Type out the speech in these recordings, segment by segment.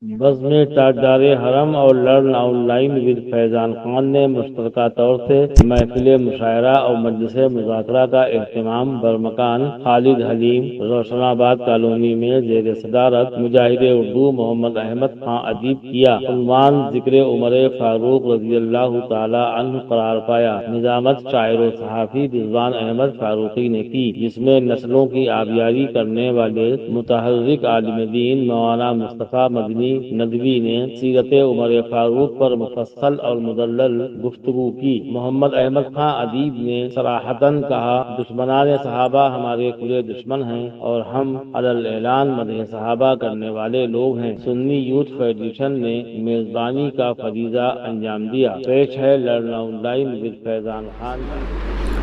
بزم تاجدار حرم اور لرن آن لائن ود فیضان خان نے مشترکہ طور سے محفل مشاعرہ اور مجلس مذاکرہ کا اہتمام برمکان خالد حلیم روشن آباد کالونی میں زیر صدارت مجاہد اردو محمد احمد خان ادیب کیا۔ عنوان ذکر عمر فاروق رضی اللہ تعالی عنہ قرار پایا۔ نظامت شاعر و صحافی رضوان احمد فاروقی نے کی، جس میں نسلوں کی آبیاری کرنے والے متحرک عالم دین مولانا مصطفیٰ مدنی ندوی نے سیرت عمر فاروق پر مفصل اور مدلل گفتگو کی۔ محمد احمد خان ادیب نے صراحتاً کہا، دشمنان صحابہ ہمارے کھلے دشمن ہیں اور ہم علی الاعلان مدح صحابہ کرنے والے لوگ ہیں۔ سنی یوتھ فیڈریشن نے میزبانی کا فریضہ انجام دیا۔ پیش ہے لرن آن لائن ود فیضان خان۔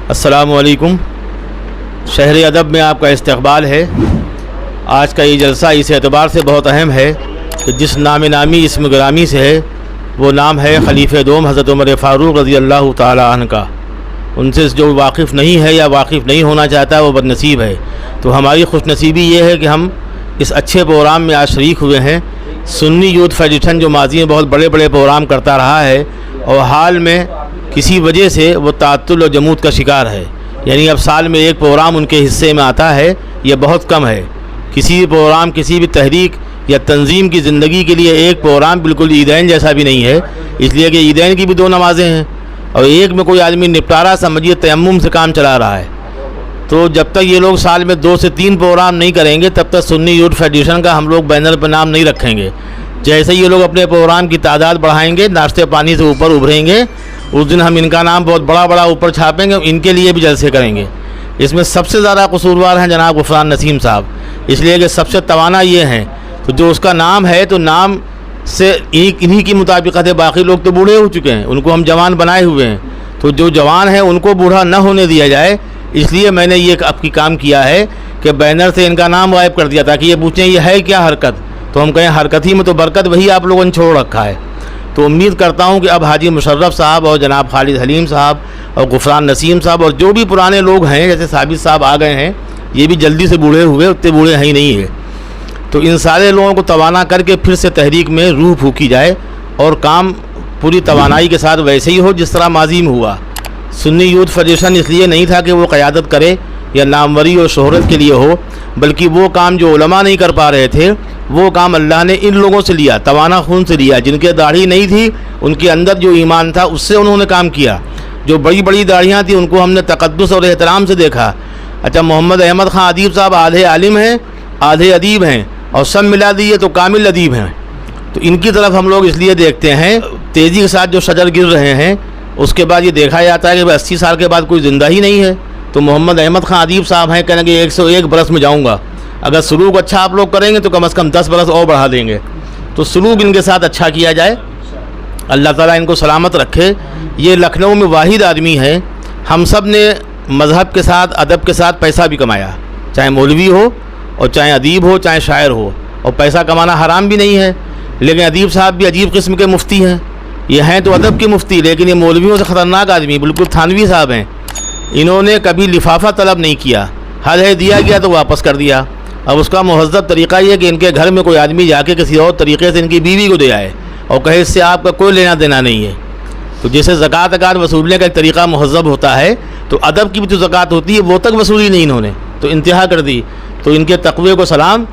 السلام علیکم۔ شہر ادب میں آپ کا استقبال ہے۔ آج کا یہ جلسہ اس اعتبار سے بہت اہم ہے کہ جس نام نامی اسم گرامی سے ہے وہ نام ہے خلیفہ دوم حضرت عمر فاروق رضی اللہ تعالی عنہ کا۔ ان سے جو واقف نہیں ہے یا واقف نہیں ہونا چاہتا وہ بد نصیب ہے۔ تو ہماری خوش نصیبی یہ ہے کہ ہم اس اچھے پروگرام میں آج شریک ہوئے ہیں۔ سنی یوتھ فیڈریشن جو ماضی میں بہت بڑے بڑے پروگرام کرتا رہا ہے اور حال میں کسی وجہ سے وہ تعطل و جمود کا شکار ہے، یعنی اب سال میں ایک پروگرام ان کے حصے میں آتا ہے، یہ بہت کم ہے۔ کسی بھی پروگرام، کسی بھی تحریک یا تنظیم کی زندگی کے لیے ایک پروگرام بالکل عیدین جیسا بھی نہیں ہے، اس لیے کہ عیدین کی بھی دو نمازیں ہیں اور ایک میں کوئی آدمی نپٹارا سمجھیے تیمم سے کام چلا رہا ہے۔ تو جب تک یہ لوگ سال میں 2 سے 3 پروگرام نہیں کریں گے تب تک سنی یوتھ فیڈریشن کا ہم لوگ بینر پہ نام نہیں رکھیں گے۔ جیسے یہ لوگ اپنے پروگرام کی تعداد بڑھائیں گے، ناشتے پانی سے اوپر ابھریں گے، اس دن ہم ان کا نام بہت بڑا اوپر چھاپیں گے، ان کے لیے بھی جلسے کریں گے۔ اس میں سب سے زیادہ قصوروار ہیں جناب غفران نسیم صاحب، اس لیے کہ سب سے توانا یہ ہیں، تو جو اس کا نام ہے تو نام سے انہی کی مطابقت ہے۔ باقی لوگ تو بوڑھے ہو چکے ہیں، ان کو ہم جوان بنائے ہوئے ہیں، تو جو جوان ہیں ان کو بوڑھا نہ ہونے دیا جائے، اس لیے میں نے یہ اب کی کام کیا ہے کہ بینر سے ان کا نام غائب کر دیا تاکہ یہ پوچھیں یہ ہے کیا حرکت، تو ہم کہیں حرکت ہی میں تو برکت وہی آپ لوگوں نے چھوڑ رکھا ہے۔ تو امید کرتا ہوں کہ اب حاجی مشرف صاحب اور جناب خالد حلیم صاحب اور غفران نسیم صاحب اور جو بھی پرانے لوگ ہیں جیسے ثابت صاحب آ گئے ہیں، یہ بھی جلدی سے بوڑھے ہوئے، اتنے بوڑھے ہیں ہی نہیں ہے، تو ان سارے لوگوں کو توانا کر کے پھر سے تحریک میں روح پھونکی جائے اور کام پوری توانائی کے ساتھ ویسے ہی ہو جس طرح ماضی میں ہوا۔ سنی یوتھ فیڈریشن اس لیے نہیں تھا کہ وہ قیادت کرے یا ناموری اور شہرت کے لیے ہو، بلکہ وہ کام جو علماء نہیں کر پا رہے تھے وہ کام اللہ نے ان لوگوں سے لیا، توانا خون سے لیا۔ جن کے داڑھی نہیں تھی ان کے اندر جو ایمان تھا اس سے انہوں نے کام کیا۔ جو بڑی بڑی داڑھیاں تھیں ان کو ہم نے تقدس اور احترام سے دیکھا۔ اچھا، محمد احمد خان ادیب صاحب آدھے عالم ہیں آدھے ادیب ہیں اور سب ملا دیے تو کامل ادیب ہیں، تو ان کی طرف ہم لوگ اس لیے دیکھتے ہیں۔ تیزی کے ساتھ جو شجر گر رہے ہیں اس کے بعد یہ دیکھا جاتا ہے کہ 80 سال کے بعد کوئی زندہ ہی نہیں ہے، تو محمد احمد خان ادیب صاحب ہیں کہنے کہ 101 برس میں جاؤں گا۔ اگر سلوک اچھا آپ لوگ کریں گے تو کم از کم 10 برس اور بڑھا دیں گے، تو سلوک ان کے ساتھ اچھا کیا جائے، اللہ تعالیٰ ان کو سلامت رکھے۔ یہ لکھنؤ میں واحد آدمی ہے، ہم سب نے مذہب کے ساتھ ادب کے ساتھ پیسہ بھی کمایا، چاہے مولوی ہو اور چاہے ادیب ہو چاہے شاعر ہو، اور پیسہ کمانا حرام بھی نہیں ہے، لیکن ادیب صاحب بھی عجیب قسم کے مفتی ہیں۔ یہ ہیں تو ادب کے مفتی، لیکن یہ مولویوں سے خطرناک آدمی بالکل تھانوی صاحب ہیں۔ انہوں نے کبھی لفافہ طلب نہیں کیا، حد ہے دیا گیا تو واپس کر دیا۔ اب اس کا مہذب طریقہ یہ کہ ان کے گھر میں کوئی آدمی جا کے کسی اور طریقے سے ان کی بیوی کو دے آئے اور کہے اس سے آپ کا کوئی لینا دینا نہیں ہے، تو جیسے زکوٰۃ وصولنے کا ایک طریقہ مہذب ہوتا ہے، تو ادب کی بھی جو زکوٰۃ ہوتی ہے وہ تک وصولی نہیں انہوں نے، تو انتہا کر دی۔ تو ان کے تقوی کو سلام۔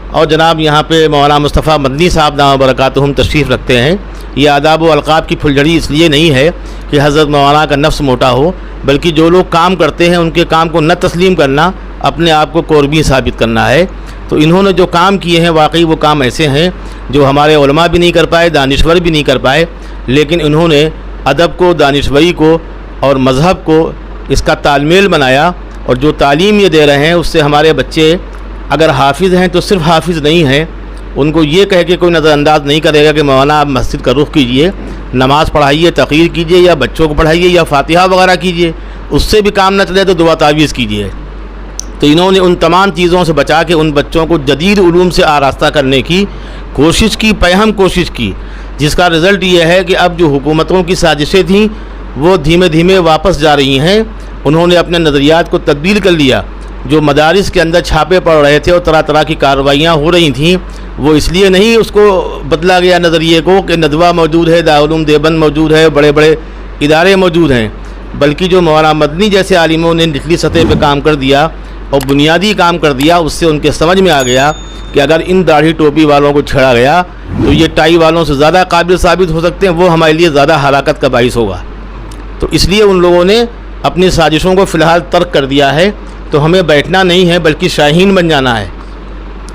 اور جناب یہاں پہ مولانا مصطفیٰ مدنی صاحب دامت برکاتہم تشریف رکھتے ہیں۔ یہ آداب و القاب کی پھلجھڑی اس لیے نہیں ہے کہ حضرت مولانا کا نفس موٹا ہو، بلکہ جو لوگ کام کرتے ہیں ان کے کام کو نہ تسلیم کرنا اپنے آپ کو قربی ثابت کرنا ہے۔ تو انہوں نے جو کام کیے ہیں واقعی وہ کام ایسے ہیں جو ہمارے علماء بھی نہیں کر پائے، دانشور بھی نہیں کر پائے، لیکن انہوں نے ادب کو، دانشوری کو اور مذہب کو اس کا تال میل بنایا، اور جو تعلیم یہ دے رہے ہیں اس سے ہمارے بچے اگر حافظ ہیں تو صرف حافظ نہیں ہیں، ان کو یہ کہہ کے کوئی نظر انداز نہیں کرے گا کہ مولانا آپ مسجد کا رخ کیجئے، نماز پڑھائیے، تقریر کیجئے یا بچوں کو پڑھائیے یا فاتحہ وغیرہ کیجئے، اس سے بھی کام نہ چلے تو دعا تعویذ کیجئے۔ تو انہوں نے ان تمام چیزوں سے بچا کے ان بچوں کو جدید علوم سے آراستہ کرنے کی کوشش کی، پہم کوشش کی، جس کا رزلٹ یہ ہے کہ اب جو حکومتوں کی سازشیں تھیں وہ دھیمے دھیمے واپس جا رہی ہیں۔ انہوں نے اپنے نظریات کو تبدیل کر لیا، جو مدارس کے اندر چھاپے پڑ رہے تھے اور طرح طرح کی کارروائیاں ہو رہی تھیں، وہ اس لیے نہیں اس کو بدلا گیا نظریے کو کہ ندوہ موجود ہے، دارالعلوم دیوبند موجود ہے، بڑے بڑے ادارے موجود ہیں، بلکہ جو مولانا مدنی جیسے عالموں نے نچلی سطح پہ کام کر دیا اور بنیادی کام کر دیا، اس سے ان کے سمجھ میں آ گیا کہ اگر ان داڑھی ٹوپی والوں کو چھڑا گیا تو یہ ٹائی والوں سے زیادہ قابل ثابت ہو سکتے ہیں، وہ ہمارے لیے زیادہ ہلاکت کا باعث ہوگا۔ تو اس لیے ان لوگوں نے اپنی سازشوں کو فی الحال ترک کر دیا ہے۔ تو ہمیں بیٹھنا نہیں ہے بلکہ شاہین بن جانا ہے۔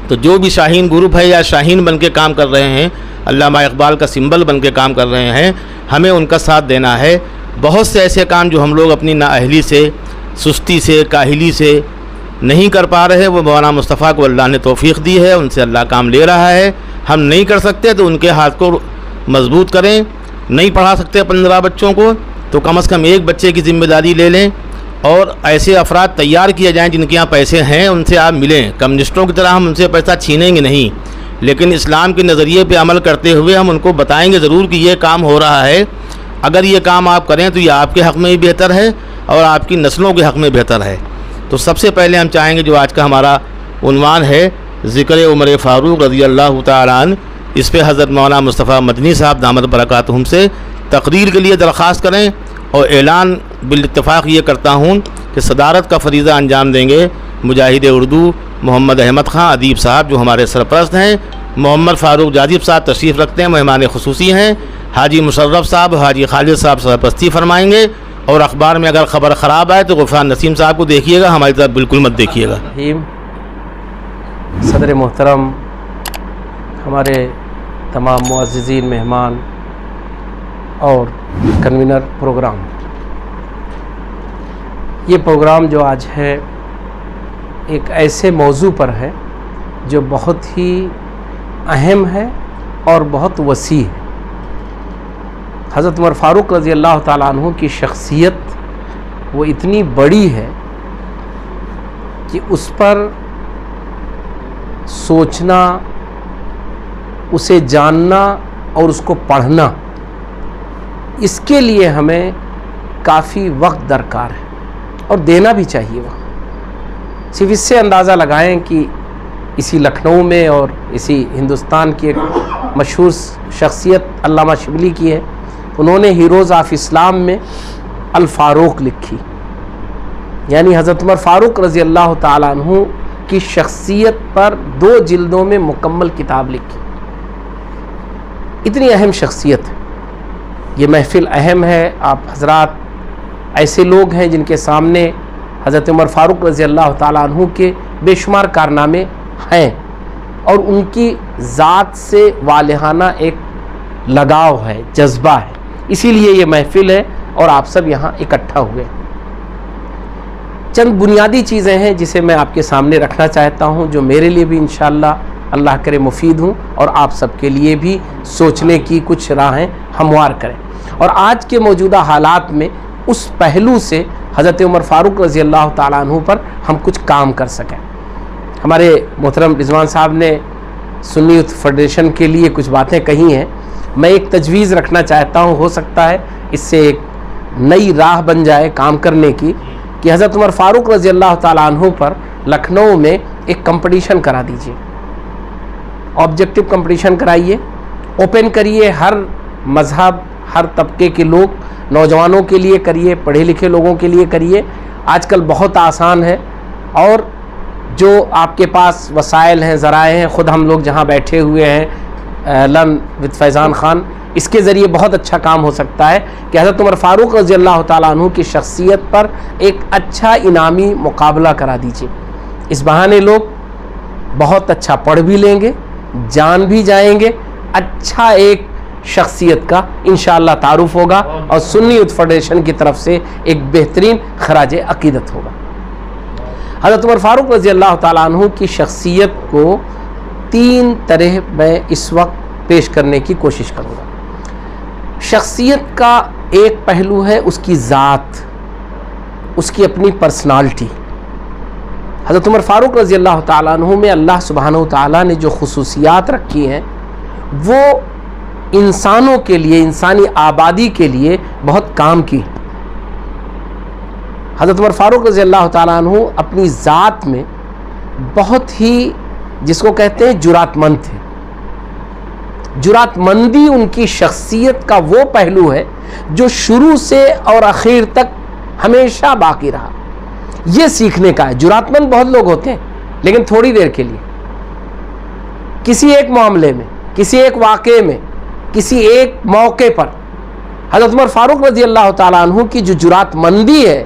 تو جو بھی شاہین گروپ ہے یا شاہین بن کے کام کر رہے ہیں، علامہ اقبال کا سمبل بن کے کام کر رہے ہیں، ہمیں ان کا ساتھ دینا ہے۔ بہت سے ایسے کام جو ہم لوگ اپنی نااہلی سے، سستی سے، کاہلی سے نہیں کر پا رہے، وہ مولانا مصطفیٰ کو اللہ نے توفیق دی ہے، ان سے اللہ کام لے رہا ہے۔ ہم نہیں کر سکتے تو ان کے ہاتھ کو مضبوط کریں۔ نہیں پڑھا سکتے 15 بچوں کو تو کم از کم ایک بچے کی ذمہ داری لے لیں، اور ایسے افراد تیار کیے جائیں جن کے یہاں پیسے ہیں، ان سے آپ ملیں۔ کمیونسٹوں کی طرح ہم ان سے پیسہ چھینیں گے نہیں، لیکن اسلام کے نظریے پہ عمل کرتے ہوئے ہم ان کو بتائیں گے ضرور کہ یہ کام ہو رہا ہے، اگر یہ کام آپ کریں تو یہ آپ کے حق میں بھی بہتر ہے اور آپ کی نسلوں کے حق میں بہتر ہے۔ تو سب سے پہلے ہم چاہیں گے، جو آج کا ہمارا عنوان ہے ذکر عمر فاروق رضی اللہ تعالیٰ عنہ، اس پہ حضرت مولانا مصطفیٰ مدنی صاحب دامت برکاتہم سے تقریر کے لیے درخواست کریں، اور اعلان بالاتفاق یہ کرتا ہوں کہ صدارت کا فریضہ انجام دیں گے مجاہد اردو محمد احمد خان ادیب صاحب، جو ہمارے سرپرست ہیں۔ محمد فاروق جاذب صاحب تشریف رکھتے ہیں، مہمان خصوصی ہیں۔ حاجی مشرف صاحب، حاجی خالد صاحب سرپرستی فرمائیں گے، اور اخبار میں اگر خبر خراب آئے تو غفران نسیم صاحب کو دیکھیے گا، ہماری طرف بالکل مت دیکھیے گا۔ صدر محترم، ہمارے تمام معززین مہمان اور کنوینر پروگرام، یہ پروگرام جو آج ہے ایک ایسے موضوع پر ہے جو بہت ہی اہم ہے اور بہت وسیع ہے۔ حضرت عمر فاروق رضی اللہ تعالیٰ عنہ کی شخصیت وہ اتنی بڑی ہے کہ اس پر سوچنا، اسے جاننا اور اس کو پڑھنا، اس کے لیے ہمیں کافی وقت درکار ہے اور دینا بھی چاہیے وقت۔ صرف اس سے اندازہ لگائیں کہ اسی لکھنؤ میں اور اسی ہندوستان کی ایک مشہور شخصیت علامہ شبلی کی ہے، انہوں نے ہیروز آف اسلام میں الفاروق لکھی، یعنی حضرت عمر فاروق رضی اللہ تعالیٰ عنہ کی شخصیت پر 2 جلدوں میں مکمل کتاب لکھی۔ اتنی اہم شخصیت ہے۔ یہ محفل اہم ہے، آپ حضرات ایسے لوگ ہیں جن کے سامنے حضرت عمر فاروق رضی اللہ تعالیٰ عنہ کے بے شمار کارنامے ہیں، اور ان کی ذات سے والہانہ ایک لگاؤ ہے، جذبہ ہے، اسی لیے یہ محفل ہے اور آپ سب یہاں اکٹھا ہوئے۔ چند بنیادی چیزیں ہیں جسے میں آپ کے سامنے رکھنا چاہتا ہوں، جو میرے لیے بھی انشاءاللہ اللہ کرے مفید ہوں اور آپ سب کے لیے بھی سوچنے کی کچھ راہیں ہموار کریں، اور آج کے موجودہ حالات میں اس پہلو سے حضرت عمر فاروق رضی اللہ تعالیٰ عنہ پر ہم کچھ کام کر سکیں۔ ہمارے محترم رضوان صاحب نے سنی یوتھ فیڈریشن کے لیے کچھ باتیں کہی ہیں، میں ایک تجویز رکھنا چاہتا ہوں، ہو سکتا ہے اس سے ایک نئی راہ بن جائے کام کرنے کی، کہ حضرت عمر فاروق رضی اللہ تعالیٰ عنہ پر لکھنؤ میں ایک کمپٹیشن کرا دیجیے، آبجیکٹو کمپٹیشن کرائیے، اوپن کریے، ہر مذہب، ہر طبقے کے لوگ، نوجوانوں کے لیے کریے، پڑھے لکھے لوگوں کے لیے کریے۔ آج کل بہت آسان ہے، اور جو آپ کے پاس وسائل ہیں، ذرائع ہیں، خود ہم لوگ جہاں بیٹھے ہوئے ہیں لرن وتھ فیضان خان، اس کے ذریعے بہت اچھا کام ہو سکتا ہے کہ حضرت عمر فاروق رضی اللہ تعالیٰ عنہ کی شخصیت پر ایک اچھا انعامی مقابلہ کرا دیجیے۔ اس بہانے لوگ بہت اچھا پڑھ بھی لیں گے، جان بھی جائیں گے، اچھا ایک شخصیت کا انشاءاللہ تعارف ہوگا، اور سنی یوتھ فیڈریشن کی طرف سے ایک بہترین خراج عقیدت ہوگا۔ حضرت عمر فاروق رضی اللہ تعالیٰ عنہ کی شخصیت کو 3 طرح میں اس وقت پیش کرنے کی کوشش کروں گا۔ شخصیت کا ایک پہلو ہے اس کی ذات، اس کی اپنی پرسنالٹی۔ حضرت عمر فاروق رضی اللہ تعالیٰ عنہ میں اللہ سبحانہ و تعالیٰ نے جو خصوصیات رکھی ہیں، وہ انسانوں کے لیے، انسانی آبادی کے لیے بہت کام کی۔ حضرت عمر فاروق رضی اللہ تعالیٰ عنہ اپنی ذات میں بہت ہی جس کو کہتے ہیں جرات مند تھے. جرات مندی ان کی شخصیت کا وہ پہلو ہے جو شروع سے اور اخیر تک ہمیشہ باقی رہا. یہ سیکھنے کا ہے. جرات مند بہت لوگ ہوتے ہیں لیکن تھوڑی دیر کے لیے، کسی ایک معاملے میں، کسی ایک واقعے میں، کسی ایک موقع پر. حضرت عمر فاروق رضی اللہ تعالیٰ عنہ کی جو جرات مندی ہے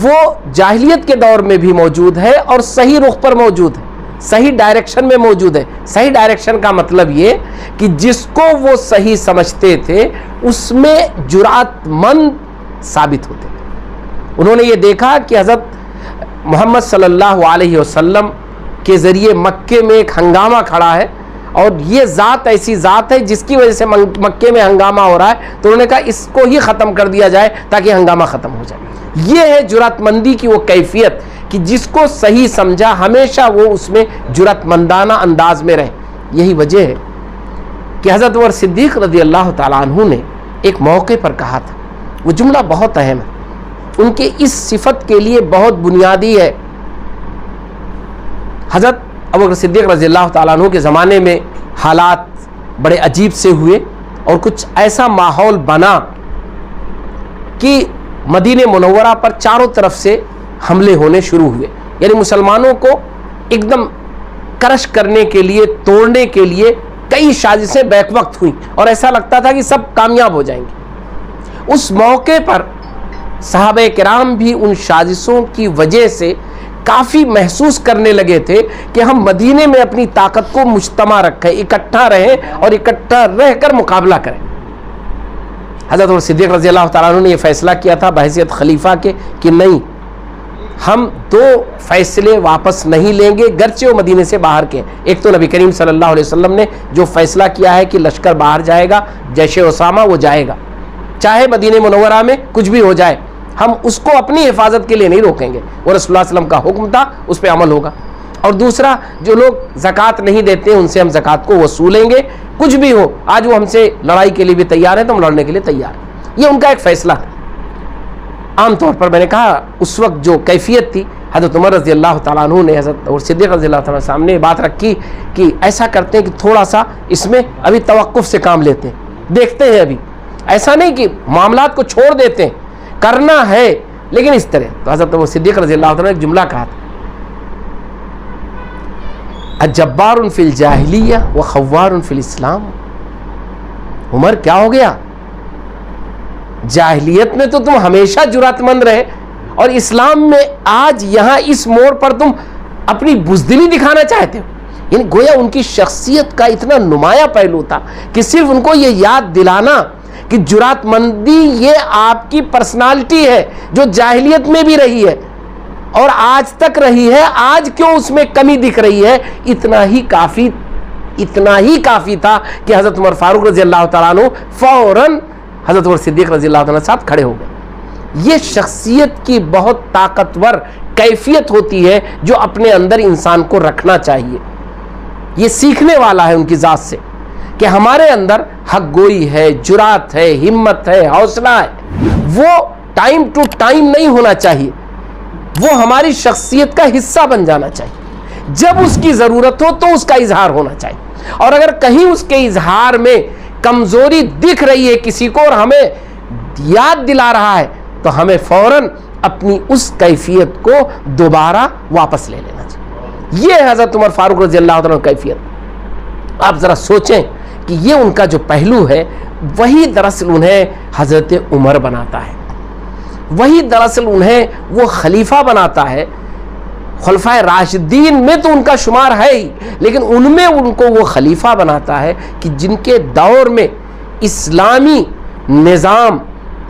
وہ جاہلیت کے دور میں بھی موجود ہے اور صحیح رخ پر موجود ہے، صحیح ڈائریکشن میں موجود ہے. صحیح ڈائریکشن کا مطلب یہ کہ جس کو وہ صحیح سمجھتے تھے اس میں جرات مند ثابت ہوتے تھے. انہوں نے یہ دیکھا کہ حضرت محمد صلی اللہ علیہ وسلم کے ذریعے مکے میں ایک ہنگامہ کھڑا ہے اور یہ ذات ایسی ذات ہے جس کی وجہ سے مکے میں ہنگامہ ہو رہا ہے، تو انہوں نے کہا اس کو ہی ختم کر دیا جائے تاکہ ہنگامہ ختم ہو جائے. یہ ہے جرات مندی کی وہ کیفیت کہ جس کو صحیح سمجھا ہمیشہ وہ اس میں جرات مندانہ انداز میں رہے. یہی وجہ ہے کہ حضرت عمر صدیق رضی اللہ تعالیٰ عنہ نے ایک موقع پر کہا تھا، وہ جملہ بہت اہم ہے، ان کے اس صفت کے لیے بہت بنیادی ہے. حضرت ابوبکر صدیق رضی اللہ تعالیٰ عنہ کے زمانے میں حالات بڑے عجیب سے ہوئے اور کچھ ایسا ماحول بنا کہ مدینہ منورہ پر چاروں طرف سے حملے ہونے شروع ہوئے. یعنی مسلمانوں کو ایک دم کرش کرنے کے لیے، توڑنے کے لیے کئی سازشیں بیک وقت ہوئیں اور ایسا لگتا تھا کہ سب کامیاب ہو جائیں گے. اس موقع پر صحابہ کرام بھی ان سازشوں کی وجہ سے کافی محسوس کرنے لگے تھے کہ ہم مدینے میں اپنی طاقت کو مجتمع رکھیں، اکٹھا رہیں اور اکٹھا رہ کر مقابلہ کریں. حضرت عمر صدیق رضی اللہ تعالیٰ عنہ نے یہ فیصلہ کیا تھا بحیثیت خلیفہ کے کہ نہیں، ہم دو فیصلے واپس نہیں لیں گے گرچہ وہ مدینے سے باہر کے. ایک تو نبی کریم صلی اللہ علیہ وسلم نے جو فیصلہ کیا ہے کہ لشکر باہر جائے گا، جیش اسامہ وہ جائے گا، چاہے مدینہ منورہ میں کچھ بھی ہو جائے، ہم اس کو اپنی حفاظت کے لیے نہیں روکیں گے. وہ رسول اللہ علیہ وسلم کا حکم تھا، اس پہ عمل ہوگا. اور دوسرا، جو لوگ زکوٰۃ نہیں دیتے ان سے ہم زکوٰۃ کو وصولیں گے، کچھ بھی ہو. آج وہ ہم سے لڑائی کے لیے بھی تیار ہیں تو ہم لڑنے کے لیے تیار ہیں. یہ ان کا ایک فیصلہ تھا. عام طور پر میں نے کہا اس وقت جو کیفیت تھی، حضرت عمر رضی اللہ تعالیٰ عنہ نے حضرت اور صدیق رضی اللہ تعالیٰ سامنے بات رکھی کہ ایسا کرتے ہیں کہ تھوڑا سا اس میں ابھی توقف سے کام لیتے ہیں، دیکھتے ہیں. ابھی ایسا نہیں کہ معاملات کو چھوڑ دیتے ہیں، کرنا ہے لیکن اس طرح. تو حضرت عمر صدیق رضی اللہ تعالیٰ نے ایک جملہ کہا تھا، اجبار فی الجاہلیہ و خوار فی الاسلام. عمر کیا ہو گیا؟ جاہلیت میں تو تم ہمیشہ جرات مند رہے اور اسلام میں آج یہاں اس موڑ پر تم اپنی بزدلی دکھانا چاہتے ہو. یعنی گویا ان کی شخصیت کا اتنا نمایاں پہلو تھا کہ صرف ان کو یہ یاد دلانا کہ جرات مندی یہ آپ کی پرسنالٹی ہے جو جاہلیت میں بھی رہی ہے اور آج تک رہی ہے. آج کیوں اس میں کمی دکھ رہی ہے؟ اتنا ہی کافی تھا کہ حضرت عمر فاروق رضی اللہ تعالیٰ عنہ فوراً حضرت عمر صدیق رضی اللہ تعالیٰ ساتھ کھڑے ہو گئے. یہ شخصیت کی بہت طاقتور کیفیت ہوتی ہے جو اپنے اندر انسان کو رکھنا چاہیے. یہ سیکھنے والا ہے ان کی ذات سے کہ ہمارے اندر حق گوئی ہے، جرات ہے، ہمت ہے، حوصلہ ہے. وہ ٹائم ٹو ٹائم نہیں ہونا چاہیے، وہ ہماری شخصیت کا حصہ بن جانا چاہیے. جب اس کی ضرورت ہو تو اس کا اظہار ہونا چاہیے. اور اگر کہیں اس کے اظہار میں کمزوری دکھ رہی ہے کسی کو اور ہمیں یاد دلا رہا ہے تو ہمیں فوراً اپنی اس کیفیت کو دوبارہ واپس لے لینا چاہیے. یہ ہے حضرت عمر فاروق رضی اللہ عنہ کی کیفیت. آپ ذرا سوچیں کہ یہ ان کا جو پہلو ہے وہی دراصل انہیں حضرت عمر بناتا ہے، وہی دراصل انہیں وہ خلیفہ بناتا ہے. خلفائے راشدین میں تو ان کا شمار ہے ہی، لیکن ان میں ان کو وہ خلیفہ بناتا ہے کہ جن کے دور میں اسلامی نظام،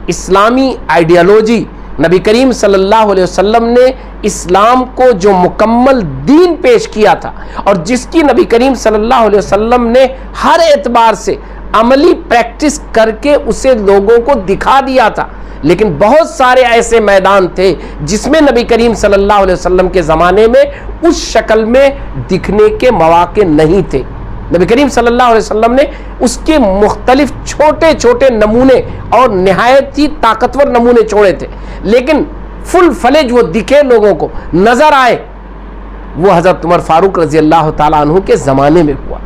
اسلامی آئیڈیالوجی، نبی کریم صلی اللہ علیہ وسلم نے اسلام کو جو مکمل دین پیش کیا تھا اور جس کی نبی کریم صلی اللہ علیہ وسلم نے ہر اعتبار سے عملی پریکٹس کر کے اسے لوگوں کو دکھا دیا تھا. لیکن بہت سارے ایسے میدان تھے جس میں نبی کریم صلی اللہ علیہ وسلم کے زمانے میں اس شکل میں دکھنے کے مواقع نہیں تھے. نبی کریم صلی اللہ علیہ وسلم نے اس کے مختلف چھوٹے چھوٹے نمونے اور نہایت ہی طاقتور نمونے چھوڑے تھے، لیکن فل فلیج وہ دکھے لوگوں کو نظر آئے، وہ حضرت عمر فاروق رضی اللہ تعالیٰ عنہ کے زمانے میں ہوا.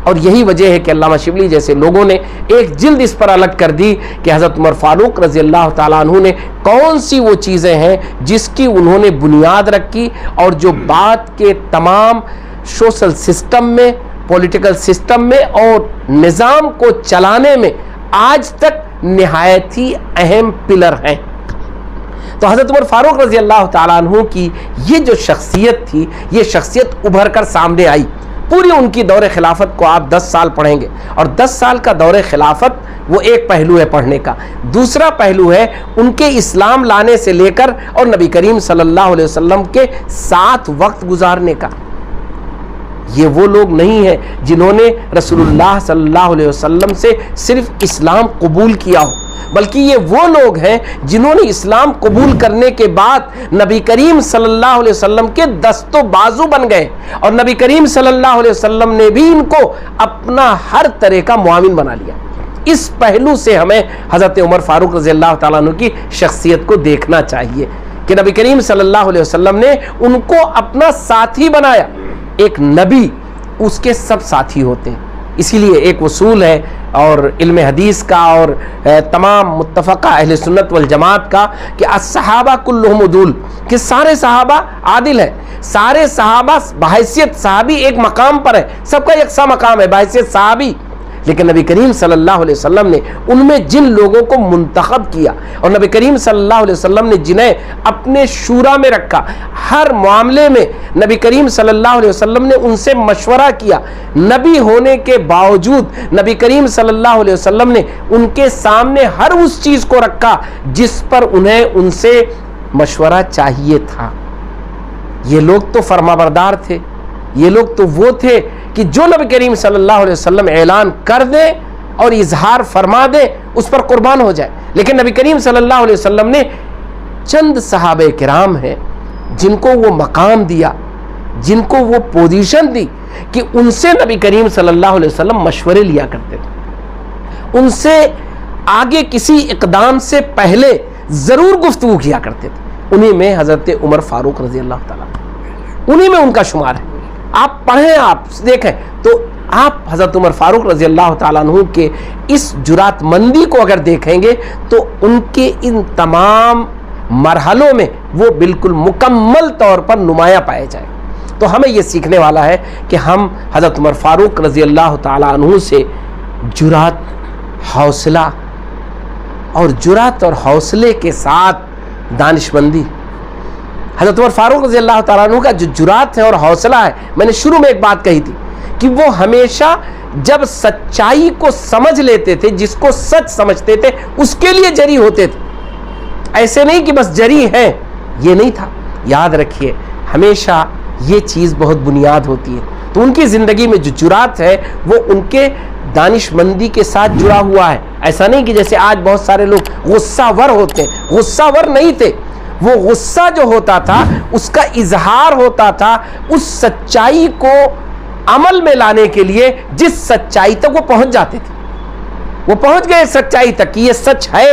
اور یہی وجہ ہے کہ علامہ شبلی جیسے لوگوں نے ایک جلد اس پر الگ کر دی کہ حضرت عمر فاروق رضی اللہ تعالیٰ عنہ نے کون سی وہ چیزیں ہیں جس کی انہوں نے بنیاد رکھی، اور جو بات کے تمام سوشل سسٹم میں، پولیٹیکل سسٹم میں اور نظام کو چلانے میں آج تک نہایت ہی اہم پلر ہیں. تو حضرت عمر فاروق رضی اللہ تعالیٰ عنہ کی یہ جو شخصیت تھی، یہ شخصیت ابھر کر سامنے آئی. پوری ان کی دور خلافت کو آپ 10 سال پڑھیں گے، اور 10 سال کا دور خلافت وہ ایک پہلو ہے پڑھنے کا. دوسرا پہلو ہے ان کے اسلام لانے سے لے کر اور نبی کریم صلی اللہ علیہ وسلم کے ساتھ وقت گزارنے کا. یہ وہ لوگ نہیں ہیں جنہوں نے رسول اللہ صلی اللہ علیہ وسلم سے صرف اسلام قبول کیا ہو، بلکہ یہ وہ لوگ ہیں جنہوں نے اسلام قبول کرنے کے بعد نبی کریم صلی اللہ علیہ وسلم کے دست و بازو بن گئے، اور نبی کریم صلی اللہ علیہ وسلم نے بھی ان کو اپنا ہر طرح کا معاون بنا لیا. اس پہلو سے ہمیں حضرت عمر فاروق رضی اللہ تعالیٰ عنہ کی شخصیت کو دیکھنا چاہیے کہ نبی کریم صلی اللہ علیہ وسلم نے ان کو اپنا ساتھی بنایا. ایک نبی اس کے سب ساتھی ہوتے ہیں، اسی لیے ایک اصول ہے اور علم حدیث کا اور تمام متفقہ اہل سنت والجماعت کا کہ الصحابہ کلہم عدول، کہ سارے صحابہ عادل ہیں. سارے صحابہ بحیثیت صحابی ایک مقام پر ہے، سب کا یکساں مقام ہے بحیثیت صحابی. لیکن نبی کریم صلی اللہ علیہ وسلم نے ان میں جن لوگوں کو منتخب کیا اور نبی کریم صلی اللہ علیہ وسلم نے جنہیں اپنے شورا میں رکھا، ہر معاملے میں نبی کریم صلی اللہ علیہ وسلم نے ان سے مشورہ کیا. نبی ہونے کے باوجود نبی کریم صلی اللہ علیہ وسلم نے ان کے سامنے ہر اس چیز کو رکھا جس پر انہیں ان سے مشورہ چاہیے تھا. یہ لوگ تو فرمانبردار تھے، یہ لوگ تو وہ تھے کہ جو نبی کریم صلی اللہ علیہ وسلم اعلان کر دیں اور اظہار فرما دیں اس پر قربان ہو جائے. لیکن نبی کریم صلی اللہ علیہ وسلم نے چند صحابہ کرام ہیں جن کو وہ مقام دیا، جن کو وہ پوزیشن دی کہ ان سے نبی کریم صلی اللہ علیہ وسلم مشورے لیا کرتے تھے، ان سے آگے کسی اقدام سے پہلے ضرور گفتگو کیا کرتے تھے. انہی میں حضرت عمر فاروق رضی اللہ تعالیٰ انہی میں ان کا شمار ہے. آپ پڑھیں، آپ دیکھیں تو آپ حضرت عمر فاروق رضی اللہ تعالیٰ عنہ کے اس جرات مندی کو اگر دیکھیں گے تو ان کے ان تمام مرحلوں میں وہ بالکل مکمل طور پر نمایاں پائے جائیں. تو ہمیں یہ سیکھنے والا ہے کہ ہم حضرت عمر فاروق رضی اللہ تعالیٰ عنہ سے جرات، حوصلہ اور جرات اور حوصلے کے ساتھ دانشمندی. حضرت عمر فاروق رضی اللہ تعالیٰ عنہ کا جو جرات ہے اور حوصلہ ہے، میں نے شروع میں ایک بات کہی تھی کہ وہ ہمیشہ جب سچائی کو سمجھ لیتے تھے، جس کو سچ سمجھتے تھے اس کے لیے جری ہوتے تھے. ایسے نہیں کہ بس جری ہیں، یہ نہیں تھا. یاد رکھیے ہمیشہ یہ چیز بہت بنیاد ہوتی ہے. تو ان کی زندگی میں جو جرات ہے وہ ان کے دانشمندی کے ساتھ جڑا ہوا ہے. ایسا نہیں کہ جیسے آج بہت سارے لوگ غصہ ور ہوتے ہیں، غصہ ور نہیں تھے. وہ غصہ جو ہوتا تھا اس کا اظہار ہوتا تھا اس سچائی کو عمل میں لانے کے لیے جس سچائی تک وہ پہنچ جاتے تھے. وہ پہنچ گئے سچائی تک کہ یہ سچ ہے،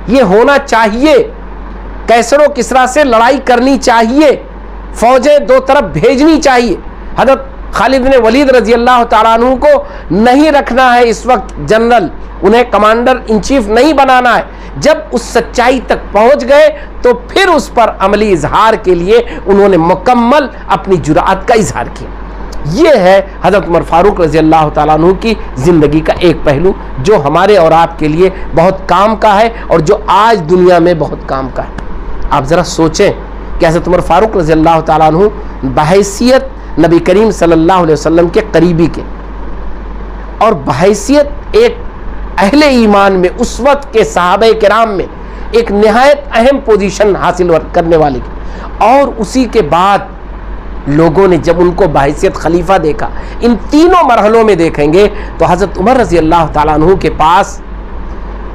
یہ ہونا چاہیے، کیسر و کسرا سے لڑائی کرنی چاہیے، فوجیں دو طرف بھیجنی چاہیے. حضرت خالد بن ولید رضی اللہ تعالیٰ عنہ کو نہیں رکھنا ہے اس وقت جنرل، انہیں کمانڈر ان چیف نہیں بنانا ہے. جب اس سچائی تک پہنچ گئے تو پھر اس پر عملی اظہار کے لیے انہوں نے مکمل اپنی جرأت کا اظہار کیا. یہ ہے حضرت عمر فاروق رضی اللہ تعالیٰ عنہ کی زندگی کا ایک پہلو جو ہمارے اور آپ کے لیے بہت کام کا ہے اور جو آج دنیا میں بہت کام کا ہے. آپ ذرا سوچیں کہ حضرت عمر فاروق رضی اللہ تعالیٰ عنہ بحیثیت نبی کریم صلی اللہ علیہ وسلم کے قریبی کے اور بحیثیت ایک اہل ایمان میں اس وقت کے صحابہ کرام میں ایک نہایت اہم پوزیشن حاصل کرنے والے کی، اور اسی کے بعد لوگوں نے جب ان کو بحیثیت خلیفہ دیکھا، ان تینوں مرحلوں میں دیکھیں گے تو حضرت عمر رضی اللہ تعالیٰ عنہ کے پاس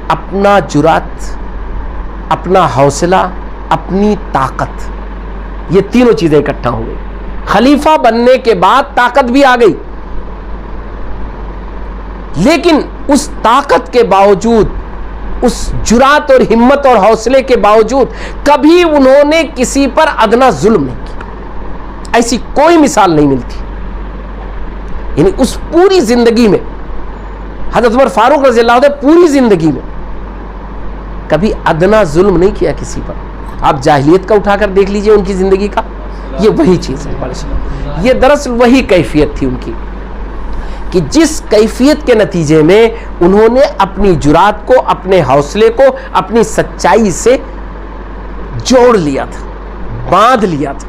اپنا جرات، اپنا حوصلہ، اپنی طاقت، یہ تینوں چیزیں اکٹھا ہو گئی. خلیفہ بننے کے بعد طاقت بھی آ گئی، لیکن اس طاقت کے باوجود اس جرات اور ہمت اور حوصلے کے باوجود کبھی انہوں نے کسی پر ادنا ظلم نہیں کیا. ایسی کوئی مثال نہیں ملتی. یعنی اس پوری زندگی میں حضرت عمر فاروق رضی اللہ عنہ پوری زندگی میں کبھی ادنا ظلم نہیں کیا کسی پر. آپ جاہلیت کا اٹھا کر دیکھ لیجئے ان کی زندگی کا, یہ وہی چیز ہے. یہ دراصل وہی کیفیت تھی ان کی کہ جس کیفیت کے نتیجے میں انہوں نے اپنی جرات کو, اپنے حوصلے کو اپنی سچائی سے جوڑ لیا تھا, باندھ لیا تھا.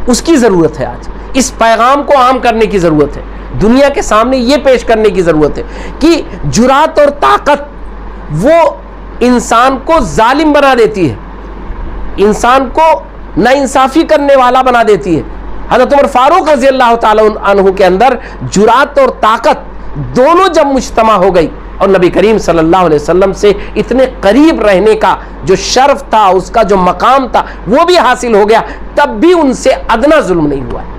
اس کی ضرورت ہے آج. اس پیغام کو عام کرنے کی ضرورت ہے. دنیا کے سامنے یہ پیش کرنے کی ضرورت ہے کہ جرات اور طاقت وہ انسان کو ظالم بنا دیتی ہے, انسان کو ناانصافی کرنے والا بنا دیتی ہے. حضرت عمر فاروق رضی اللہ تعالی عنہ کے اندر جرات اور طاقت دونوں جب مجتمع ہو گئی اور نبی کریم صلی اللہ علیہ وسلم سے اتنے قریب رہنے کا جو شرف تھا, اس کا جو مقام تھا, وہ بھی حاصل ہو گیا, تب بھی ان سے ادنا ظلم نہیں ہوا ہے.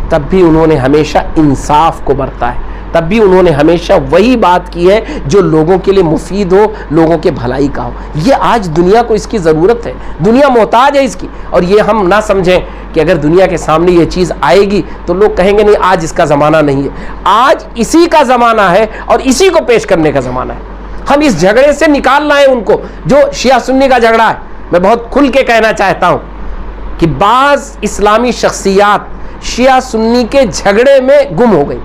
تب بھی انہوں نے ہمیشہ انصاف کو برتا ہے. تب بھی انہوں نے ہمیشہ وہی بات کی ہے جو لوگوں کے لیے مفید ہو, لوگوں کے بھلائی کا ہو. یہ آج دنیا کو اس کی ضرورت ہے, دنیا محتاج ہے اس کی. اور یہ ہم نہ سمجھیں کہ اگر دنیا کے سامنے یہ چیز آئے گی تو لوگ کہیں گے نہیں آج اس کا زمانہ نہیں ہے. آج اسی کا زمانہ ہے اور اسی کو پیش کرنے کا زمانہ ہے. ہم اس جھگڑے سے نکال لائیں ان کو جو شیعہ سنی کا جھگڑا ہے. میں بہت کھل کے کہنا چاہتا ہوں کہ بعض اسلامی شخصیات شیعہ سنی کے جھگڑے میں گم ہو گئی.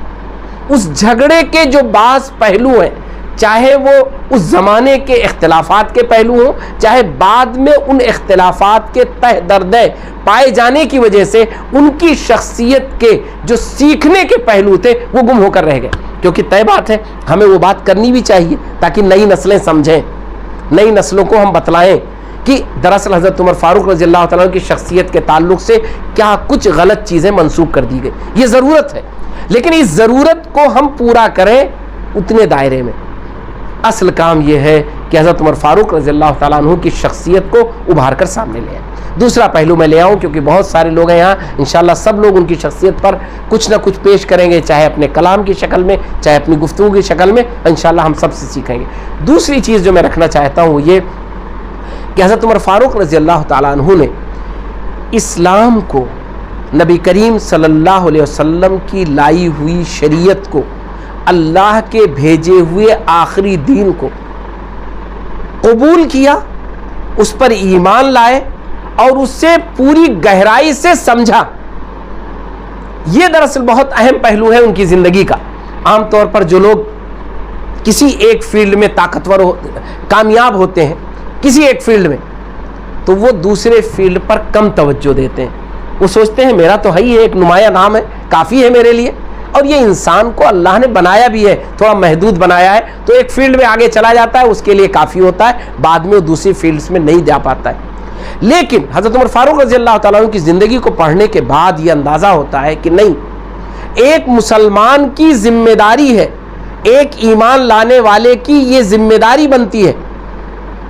اس جھگڑے کے جو بعض پہلو ہیں, چاہے وہ اس زمانے کے اختلافات کے پہلو ہوں, چاہے بعد میں ان اختلافات کے تہ دردے پائے جانے کی وجہ سے ان کی شخصیت کے جو سیکھنے کے پہلو تھے وہ گم ہو کر رہ گئے. کیونکہ طے بات ہے ہمیں وہ بات کرنی بھی چاہیے تاکہ نئی نسلیں سمجھیں, نئی نسلوں کو ہم بتلائیں کہ دراصل حضرت عمر فاروق رضی اللہ تعالیٰ کی شخصیت کے تعلق سے کیا کچھ غلط چیزیں منسوخ کر دی گئی. یہ ضرورت ہے, لیکن اس ضرورت کو ہم پورا کریں اتنے دائرے میں. اصل کام یہ ہے کہ حضرت عمر فاروق رضی اللہ تعالیٰ عنہ کی شخصیت کو ابھار کر سامنے لے آئیں. دوسرا پہلو میں لے آؤں کیونکہ بہت سارے لوگ ہیں یہاں, انشاءاللہ سب لوگ ان کی شخصیت پر کچھ نہ کچھ پیش کریں گے, چاہے اپنے کلام کی شکل میں, چاہے اپنی گفتگو کی شکل میں. انشاءاللہ ہم سب سے سیکھیں گے. دوسری چیز جو میں رکھنا چاہتا ہوں وہ یہ کہ حضرت عمر فاروق رضی اللہ تعالیٰ عنہ نے اسلام کو, نبی کریم صلی اللہ علیہ وسلم کی لائی ہوئی شریعت کو, اللہ کے بھیجے ہوئے آخری دین کو قبول کیا, اس پر ایمان لائے اور اس سے پوری گہرائی سے سمجھا. یہ دراصل بہت اہم پہلو ہے ان کی زندگی کا. عام طور پر جو لوگ کسی ایک فیلڈ میں طاقتور کامیاب ہوتے ہیں کسی ایک فیلڈ میں, تو وہ دوسرے فیلڈ پر کم توجہ دیتے ہیں. وہ سوچتے ہیں میرا تو ہے ہی ایک نمایاں نام ہے, کافی ہے میرے لیے. اور یہ انسان کو اللہ نے بنایا بھی ہے, تھوڑا محدود بنایا ہے, تو ایک فیلڈ میں آگے چلا جاتا ہے, اس کے لیے کافی ہوتا ہے, بعد میں وہ دوسری فیلڈز میں نہیں جا پاتا ہے. لیکن حضرت عمر فاروق رضی اللہ تعالیٰ عنہ کی زندگی کو پڑھنے کے بعد یہ اندازہ ہوتا ہے کہ نہیں, ایک مسلمان کی ذمہ داری ہے, ایک ایمان لانے والے کی یہ ذمہ داری بنتی ہے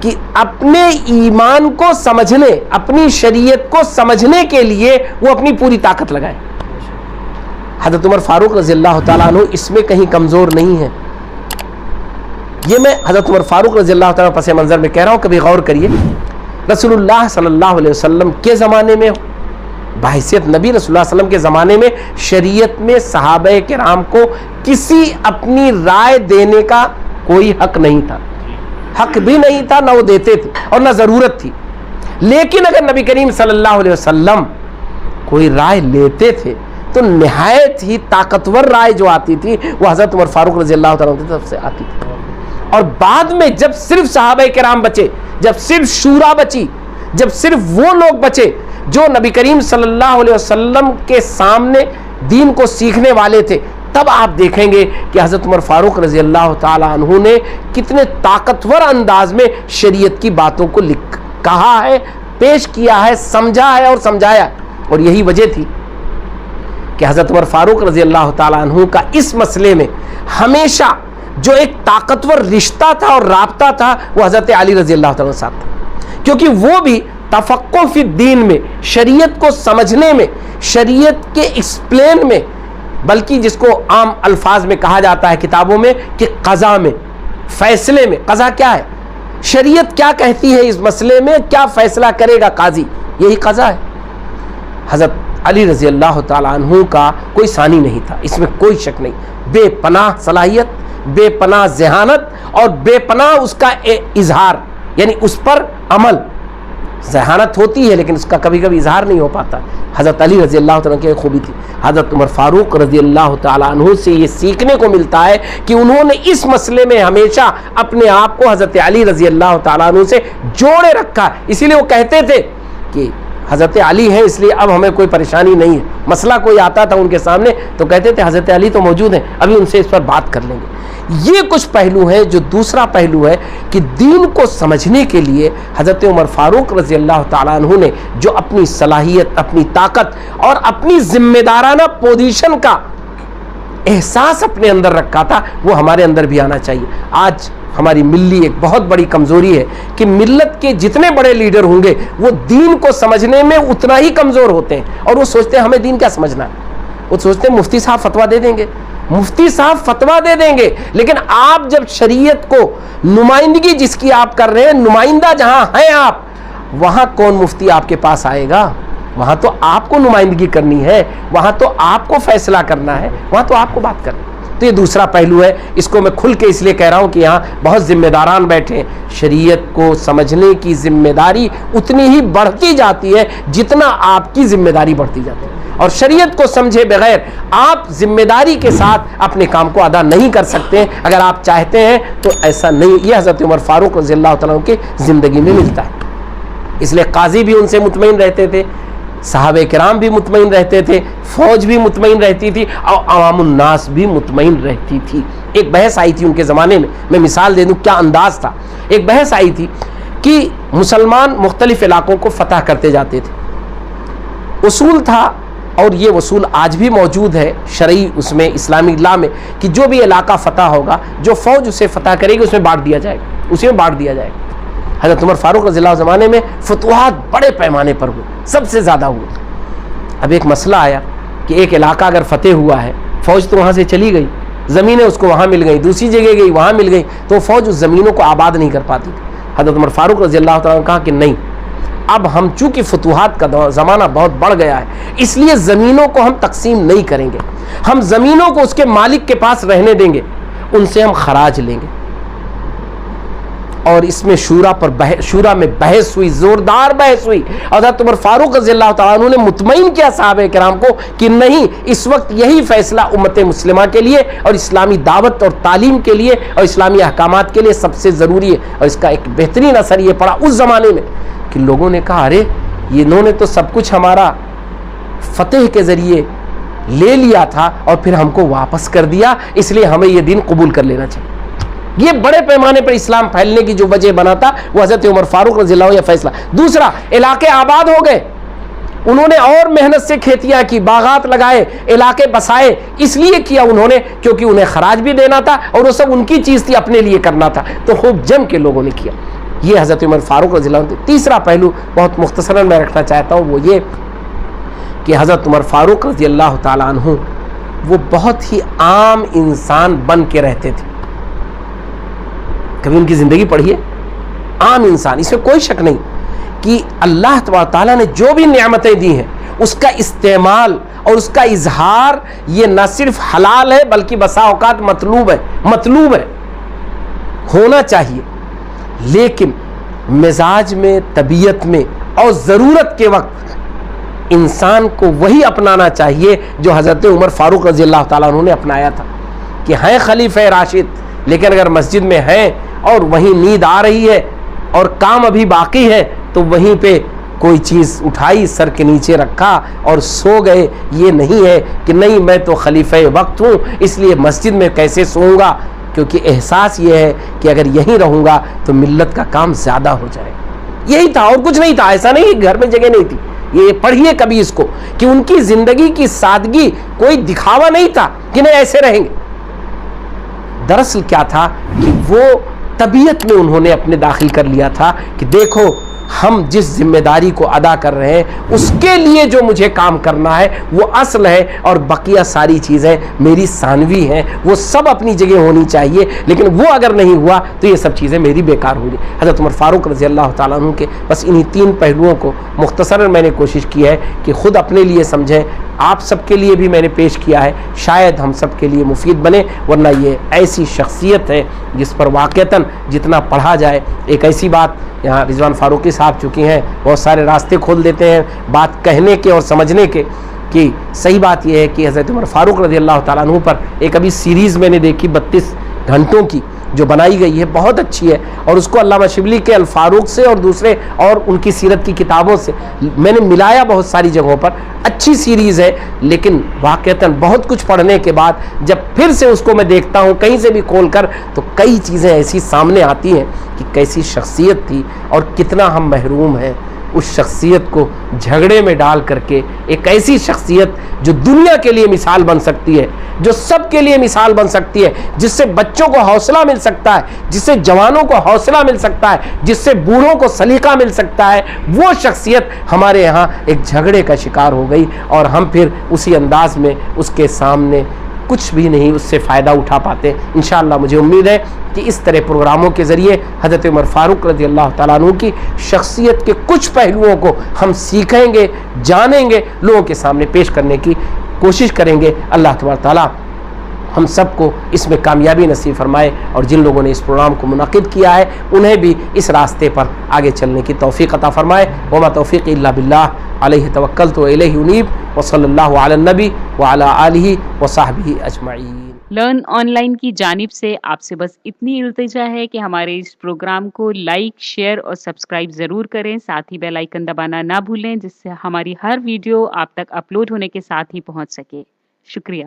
کہ اپنے ایمان کو سمجھنے, اپنی شریعت کو سمجھنے کے لیے وہ اپنی پوری طاقت لگائے. حضرت عمر فاروق رضی اللہ تعالیٰ عنہ اس میں کہیں کمزور نہیں ہے. یہ میں حضرت عمر فاروق رضی اللہ تعالیٰ پس منظر میں کہہ رہا ہوں, کبھی غور کریے. رسول اللہ صلی اللہ علیہ وسلم کے زمانے میں, بحیثیت نبی رسول اللہ علیہ وسلم کے زمانے میں, شریعت میں صحابہ کرام کو کسی اپنی رائے دینے کا کوئی حق نہیں تھا. حق بھی نہیں تھا, نہ وہ دیتے تھے اور نہ ضرورت تھی. لیکن اگر نبی کریم صلی اللہ علیہ وسلم کوئی رائے لیتے تھے تو نہایت ہی طاقتور رائے جو آتی تھی وہ حضرت عمر فاروق رضی اللہ تعالیٰ کی طرف سے آتی تھی. اور بعد میں جب صرف صحابہ کرام بچے, جب صرف شورا بچی, جب صرف وہ لوگ بچے جو نبی کریم صلی اللہ علیہ وسلم کے سامنے دین کو سیکھنے والے تھے, تب آپ دیکھیں گے کہ حضرت عمر فاروق رضی اللہ تعالی عنہ نے کتنے طاقتور انداز میں شریعت کی باتوں کو کہا ہے, پیش کیا ہے, سمجھا ہے اور سمجھایا. اور یہی وجہ تھی کہ حضرت عمر فاروق رضی اللہ تعالی عنہ کا اس مسئلے میں ہمیشہ جو ایک طاقتور رشتہ تھا اور رابطہ تھا وہ حضرت علی رضی اللہ تعالیٰ ساتھ تھا. کیونکہ وہ بھی تفقہ فی الدین میں, شریعت کو سمجھنے میں, شریعت کے ایکسپلین میں, بلکہ جس کو عام الفاظ میں کہا جاتا ہے کتابوں میں کہ قضا میں, فیصلے میں. قضا کیا ہے؟ شریعت کیا کہتی ہے اس مسئلے میں, کیا فیصلہ کرے گا قاضی, یہی قضا ہے. حضرت علی رضی اللہ تعالیٰ عنہ کا کوئی ثانی نہیں تھا, اس میں کوئی شک نہیں. بے پناہ صلاحیت, بے پناہ ذہانت اور بے پناہ اس کا اظہار, یعنی اس پر عمل. ذہانت ہوتی ہے لیکن اس کا کبھی کبھی اظہار نہیں ہو پاتا. حضرت علی رضی اللہ تعالیٰ کی خوبی تھی. حضرت عمر فاروق رضی اللہ تعالیٰ عنہ سے یہ سیکھنے کو ملتا ہے کہ انہوں نے اس مسئلے میں ہمیشہ اپنے آپ کو حضرت علی رضی اللہ تعالیٰ عنہ سے جوڑے رکھا. اسی لیے وہ کہتے تھے کہ حضرت علی ہے اس لیے اب ہمیں کوئی پریشانی نہیں ہے. مسئلہ کوئی آتا تھا ان کے سامنے تو کہتے تھے حضرت علی تو موجود ہیں, ابھی ان سے اس پر بات کر لیں گے. یہ کچھ پہلو ہیں. جو دوسرا پہلو ہے کہ دین کو سمجھنے کے لیے حضرت عمر فاروق رضی اللہ تعالیٰ عنہ نے جو اپنی صلاحیت, اپنی طاقت اور اپنی ذمہ دارانہ پوزیشن کا احساس اپنے اندر رکھا تھا, وہ ہمارے اندر بھی آنا چاہیے. آج ہماری ملی ایک بہت بڑی کمزوری ہے کہ ملت کے جتنے بڑے لیڈر ہوں گے وہ دین کو سمجھنے میں اتنا ہی کمزور ہوتے ہیں, اور وہ سوچتے ہیں ہمیں دین کیا سمجھنا ہے. وہ سوچتے ہیں مفتی صاحب فتویٰ دے دیں گے, مفتی صاحب فتویٰ دے دیں گے, لیکن آپ جب شریعت کو نمائندگی جس کی آپ کر رہے ہیں, نمائندہ جہاں ہیں آپ, وہاں کون مفتی آپ کے پاس آئے گا؟ وہاں تو آپ کو نمائندگی کرنی ہے, وہاں تو آپ کو فیصلہ کرنا ہے, وہاں تو آپ کو بات کرنی ہے. تو یہ دوسرا پہلو ہے. اس کو میں کھل کے اس لیے کہہ رہا ہوں کہ یہاں بہت ذمہ داران بیٹھے ہیں. شریعت کو سمجھنے کی ذمہ داری اتنی ہی بڑھتی جاتی ہے جتنا آپ کی ذمہ داری بڑھتی جاتی ہے, اور شریعت کو سمجھے بغیر آپ ذمہ داری کے ساتھ اپنے کام کو ادا نہیں کر سکتے. اگر آپ چاہتے ہیں تو ایسا نہیں. یہ حضرت عمر فاروق رضی اللہ تعالیٰ عنہ کی زندگی میں ملتا ہے. اس لیے قاضی بھی ان سے مطمئن رہتے تھے, صحابہ کرام بھی مطمئن رہتے تھے, فوج بھی مطمئن رہتی تھی, اور عوام الناس بھی مطمئن رہتی تھی. ایک بحث آئی تھی ان کے زمانے میں مثال دے دوں کیا انداز تھا. ایک بحث آئی تھی کہ مسلمان مختلف علاقوں کو فتح کرتے جاتے تھے. اصول تھا, اور یہ اصول آج بھی موجود ہے شرعی اس میں اسلامی لا میں, کہ جو بھی علاقہ فتح ہوگا, جو فوج اسے فتح کرے گی اس میں بانٹ دیا جائے گا, اسی میں بانٹ دیا جائے گا. حضرت عمر فاروق رضی اللہ زمانے میں فتوحات بڑے پیمانے پر ہوئے, سب سے زیادہ ہوئے. اب ایک مسئلہ آیا کہ ایک علاقہ اگر فتح ہوا ہے, فوج تو وہاں سے چلی گئی, زمینیں اس کو وہاں مل گئی, دوسری جگہ گئی وہاں مل گئی, تو فوج اس زمینوں کو آباد نہیں کر پاتی تھی. حضرت عمر فاروق رضی اللہ تعالیٰ نے کہا کہ نہیں, اب ہم چونکہ فتوحات کا زمانہ بہت بڑھ گیا ہے, اس لیے زمینوں کو ہم تقسیم نہیں کریں گے, ہم زمینوں کو اس کے مالک کے پاس رہنے دیں گے, ان سے ہم خراج لیں گے. اور اس میں شورا میں بحث ہوئی, زوردار بحث ہوئی. حضرت عمر فاروق رضی اللہ تعالیٰ عنہ نے مطمئن کیا صحابہ کرام کو کہ نہیں, اس وقت یہی فیصلہ امت مسلمہ کے لیے اور اسلامی دعوت اور تعلیم کے لیے اور اسلامی احکامات کے لیے سب سے ضروری ہے. اور اس کا ایک بہترین اثر یہ پڑا اس زمانے میں کہ لوگوں نے کہا ارے انہوں نے تو سب کچھ ہمارا فتح کے ذریعے لے لیا تھا اور پھر ہم کو واپس کر دیا, اس لیے ہمیں یہ دین قبول کر لینا چاہیے. یہ بڑے پیمانے پر اسلام پھیلنے کی جو وجہ بنا تھا وہ حضرت عمر فاروق رضی اللہ عنہ فیصلہ. دوسرا, علاقے آباد ہو گئے, انہوں نے اور محنت سے کھیتیاں کی, باغات لگائے, علاقے بسائے. اس لیے کیا انہوں نے کیونکہ انہیں خراج بھی دینا تھا اور وہ سب ان کی چیز تھی, اپنے لیے کرنا تھا, تو خوب جم کے لوگوں نے کیا. یہ حضرت عمر فاروق رضی اللہ عنہ. تیسرا پہلو بہت مختصراً میں رکھنا چاہتا ہوں, وہ یہ کہ حضرت عمر فاروق رضی اللہ تعالیٰ عنہ وہ بہت ہی عام انسان بن کے رہتے تھے. کبھی ان کی زندگی پڑھیے, عام انسان, اس میں کوئی شک نہیں کہ اللہ تبارک تعالیٰ نے جو بھی نعمتیں دی ہیں اس کا استعمال اور اس کا اظہار یہ نہ صرف حلال ہے بلکہ بسا اوقات مطلوب ہے, ہونا چاہیے. لیکن مزاج میں, طبیعت میں اور ضرورت کے وقت انسان کو وہی اپنانا چاہیے جو حضرت عمر فاروق رضی اللہ تعالیٰ عنہ نے اپنایا تھا. کہ ہیں خلیفہ راشد, لیکن اگر مسجد میں ہیں اور وہیں نیند آ رہی ہے اور کام ابھی باقی ہے تو وہیں پہ کوئی چیز اٹھائی, سر کے نیچے رکھا اور سو گئے. یہ نہیں ہے کہ نہیں میں تو خلیفہ وقت ہوں اس لیے مسجد میں کیسے سوؤں گا, کیونکہ احساس یہ ہے کہ اگر یہیں رہوں گا تو ملت کا کام زیادہ ہو جائے. یہی تھا اور کچھ نہیں تھا. ایسا نہیں گھر میں جگہ نہیں تھی. یہ پڑھیے کبھی اس کو کہ ان کی زندگی کی سادگی کوئی دکھاوا نہیں تھا کہ نہیں ایسے رہیں گے. دراصل کیا تھا کہ وہ طبیعت میں انہوں نے اپنے داخل کر لیا تھا کہ دیکھو ہم جس ذمہ داری کو ادا کر رہے ہیں اس کے لیے جو مجھے کام کرنا ہے وہ اصل ہے، اور بقیہ ساری چیزیں میری ثانوی ہیں، وہ سب اپنی جگہ ہونی چاہیے، لیکن وہ اگر نہیں ہوا تو یہ سب چیزیں میری بیکار ہوں گی۔ حضرت عمر فاروق رضی اللہ تعالیٰ عنہ کے بس انہی 3 پہلوؤں کو مختصراً میں نے کوشش کی ہے کہ خود اپنے لیے سمجھیں، آپ سب کے لیے بھی میں نے پیش کیا ہے، شاید ہم سب کے لیے مفید بنے، ورنہ یہ ایسی شخصیت ہے جس پر واقعتاً جتنا پڑھا جائے۔ ایک ایسی بات یہاں رضوان فاروقی صاحب چکی ہیں، بہت سارے راستے کھول دیتے ہیں بات کہنے کے اور سمجھنے کے، کہ صحیح بات یہ ہے کہ حضرت عمر فاروق رضی اللہ تعالیٰ عنہ پر ایک ابھی سیریز میں نے دیکھی 32 گھنٹوں کی جو بنائی گئی ہے، بہت اچھی ہے، اور اس کو علامہ شبلی کے الفاروق سے اور دوسرے اور ان کی سیرت کی کتابوں سے میں نے ملایا بہت ساری جگہوں پر۔ اچھی سیریز ہے، لیکن واقعتاً بہت کچھ پڑھنے کے بعد جب پھر سے اس کو میں دیکھتا ہوں کہیں سے بھی کھول کر، تو کئی چیزیں ایسی سامنے آتی ہیں کہ کیسی شخصیت تھی اور کتنا ہم محروم ہیں اس شخصیت کو جھگڑے میں ڈال کر کے۔ ایک ایسی شخصیت جو دنیا کے لیے مثال بن سکتی ہے، جو سب کے لیے مثال بن سکتی ہے، جس سے بچوں کو حوصلہ مل سکتا ہے، جس سے جوانوں کو حوصلہ مل سکتا ہے، جس سے بوڑھوں کو سلیقہ مل سکتا ہے، وہ شخصیت ہمارے یہاں ایک جھگڑے کا شکار ہو گئی، اور ہم پھر اسی انداز میں اس کے سامنے کچھ بھی نہیں اس سے فائدہ اٹھا پاتے۔ انشاءاللہ مجھے امید ہے کہ اس طرح پروگراموں کے ذریعے حضرت عمر فاروق رضی اللہ تعالیٰ عنہ کی شخصیت کے کچھ پہلوؤں کو ہم سیکھیں گے، جانیں گے، لوگوں کے سامنے پیش کرنے کی کوشش کریں گے۔ اللہ تبارک تعالیٰ ہم سب کو اس میں کامیابی نصیب فرمائے، اور جن لوگوں نے اس پروگرام کو منعقد کیا ہے انہیں بھی اس راستے پر آگے چلنے کی توفیق عطا فرمائے۔ وما توفیق الا باللہ، علیہ توکلت و الیہ انیب، وصلی اللہ علی النبی وعلی آلہ وصحبہ اجمعین۔ لرن آن لائن کی جانب سے آپ سے بس اتنی التجا ہے کہ ہمارے اس پروگرام کو لائک، شیئر اور سبسکرائب ضرور کریں، ساتھ ہی بیل آئیکن دبانا نہ بھولیں، جس سے ہماری ہر ویڈیو آپ تک اپلوڈ ہونے کے ساتھ ہی پہنچ سکے۔ شکریہ۔